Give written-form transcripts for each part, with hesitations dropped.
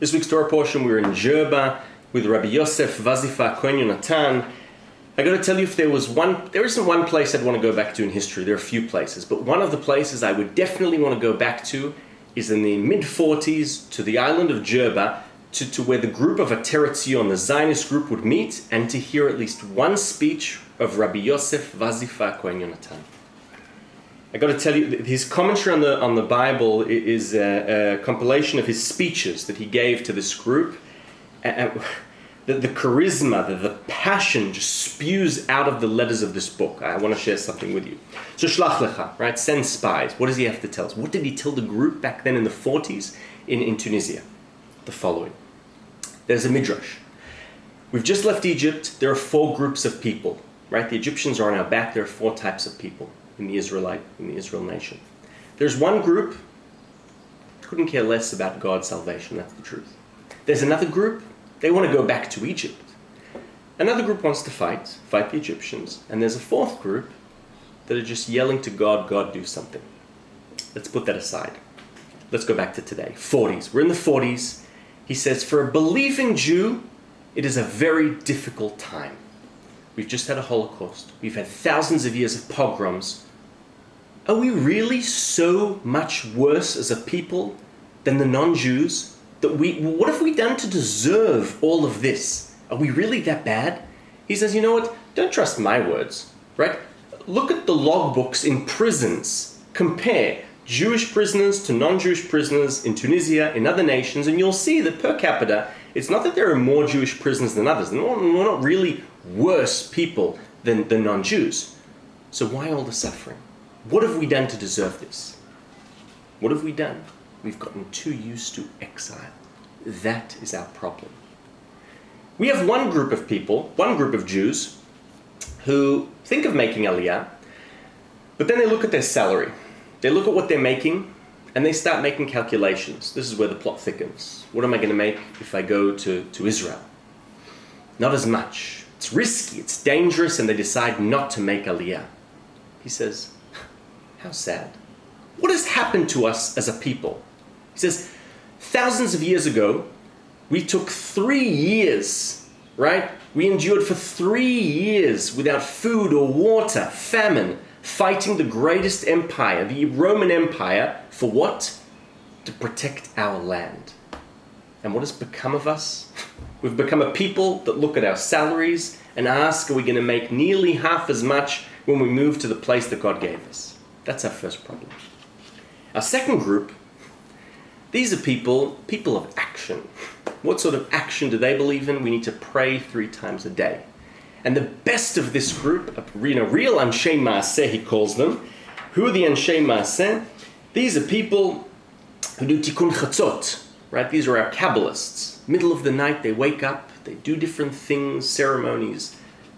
This week's Torah portion, we're in Djerba with Rabbi Yosef, Vasifa, Ha-Cohen, Yehonatan. I got to tell you, if there isn't one place I'd want to go back to in history. There are a few places, but one of the places I would definitely want to go back to is in the mid-40s to the island of Djerba, to where the group of Ateret Zion, the Zionist group, would meet, and to hear at least one speech of Rabbi Yosef, Vasifa, Ha-Cohen, Yehonatan. I got to tell you, his commentary on the Bible is a compilation of his speeches that he gave to this group. The charisma, the passion just spews out of the letters of this book. I want to share something with you. So Shlach lecha, right? Send spies. What does he have to tell us? What did he tell the group back then in the 40s in Tunisia? The following. There's a midrash. We've just left Egypt. There are 4 groups of people, right? The Egyptians are on our back. There are 4 types of people in the Israel nation. There's one group couldn't care less about God's salvation. That's the truth. There's another group. They want to go back to Egypt. Another group wants to fight the Egyptians. And there's a 4th group that are just yelling to God, God, do something. Let's put that aside. Let's go back to today. 40s. We're in the 40s. He says, for a believing Jew, it is a very difficult time. We've just had a Holocaust. We've had thousands of years of pogroms. Are we really so much worse as a people than the non-Jews? What have we done to deserve all of this? Are we really that bad? He says, you know what? Don't trust my words, right? Look at the logbooks in prisons. Compare Jewish prisoners to non-Jewish prisoners in Tunisia, in other nations, and you'll see that per capita, it's not that there are more Jewish prisoners than others. We're not really worse people than non-Jews. So why all the suffering? What have we done to deserve this? What have we done? We've gotten too used to exile. That is our problem. We have one group of people, one group of Jews, who think of making Aliyah, but then they look at their salary. They look at what they're making, and they start making calculations. This is where the plot thickens. What am I going to make if I go to Israel? Not as much. It's risky, it's dangerous, and they decide not to make Aliyah. He says, how sad. What has happened to us as a people? He says, thousands of years ago, we took 3 years, right? We endured for 3 years without food or water, famine, fighting the greatest empire, the Roman Empire, for what? To protect our land. And what has become of us? We've become a people that look at our salaries and ask, are we going to make nearly half as much when we move to the place that God gave us? That's our first problem. Our second group, these are people of action. What sort of action do they believe in? We need to pray 3 times a day. And the best of this group, real Anshei Maaseh, he calls them. Who are the Anshei Maaseh? These are people who do Tikkun Chatzot, right? These are our Kabbalists. Middle of the night, they wake up, they do different things, ceremonies,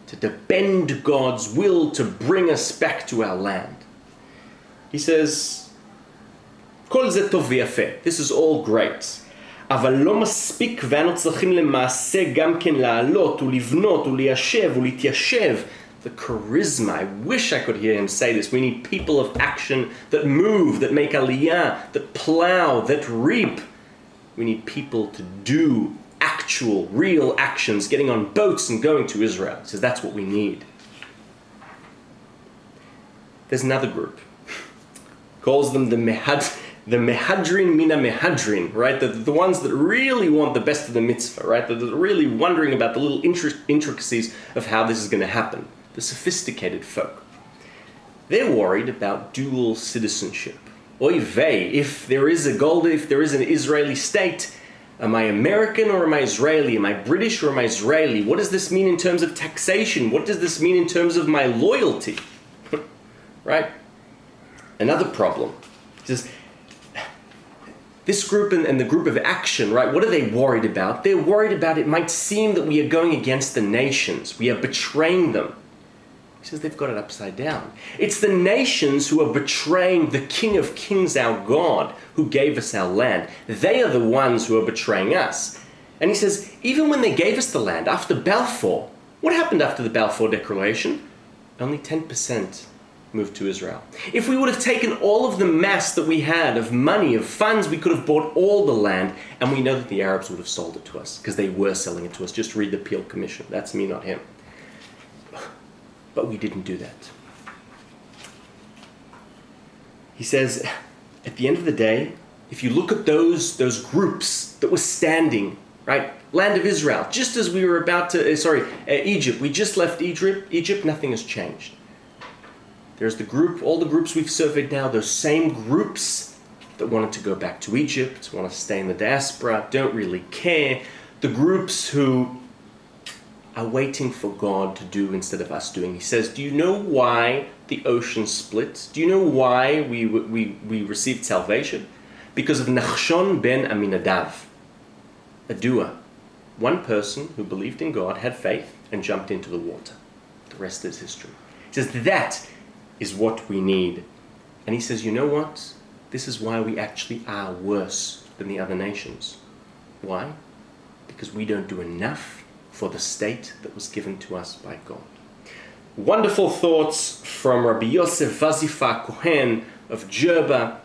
to bend God's will to bring us back to our land. He says, כל זה טוב ויפה. This is all great. אבל לא מספיק ואנו צריכים למעשה גם כן לעלות ולבנות וליישב ולהתיישב. The charisma, I wish I could hear him say this. We need people of action that move, that make aliyah, that plow, that reap. We need people to do actual, real actions, getting on boats and going to Israel. He says that's what we need. There's another group. Calls them the Mehadrin Mina Mehadrin, right? The ones that really want the best of the mitzvah, right? That are really wondering about the little intricacies of how this is going to happen. The sophisticated folk. They're worried about dual citizenship. Oy vey, if there is an Israeli state, am I American or am I Israeli? Am I British or am I Israeli? What does this mean in terms of taxation? What does this mean in terms of my loyalty? Right? Another problem. He says, this group and the group of action, right, what are they worried about? They're worried about it might seem that we are going against the nations. We are betraying them. He says they've got it upside down. It's the nations who are betraying the King of Kings, our God, who gave us our land. They are the ones who are betraying us. And he says, even when they gave us the land, after Balfour, what happened after the Balfour Declaration? Only 10% moved to Israel. If we would have taken all of the mass that we had of money, of funds, we could have bought all the land, and we know that the Arabs would have sold it to us because they were selling it to us. Just read the Peel Commission. That's me, not him. But we didn't do that. He says, at the end of the day, if you look at those groups that were standing, right, land of Israel, just as we were about to, Egypt, we just left Egypt, nothing has changed. There's the group, all the groups we've surveyed now, those same groups that wanted to go back to Egypt, want to stay in the diaspora, don't really care. The groups who are waiting for God to do instead of us doing. He says, do you know why the ocean split? Do you know why we received salvation? Because of Nachshon ben Aminadav, a doer. One person who believed in God, had faith, and jumped into the water. The rest is history. He says, that is what we need. And he says, you know what? This is why we actually are worse than the other nations. Why? Because we don't do enough for the state that was given to us by God. Wonderful thoughts from Rabbi Yosef Vasifa Ha-Cohen of Djerba.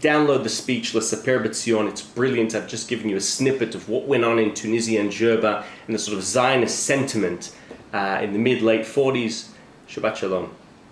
Download the speech, L'Saper B'Tzion. It's brilliant. I've just given you a snippet of what went on in Tunisia and Djerba and the sort of Zionist sentiment in the mid-late 40s. Shabbat Shalom.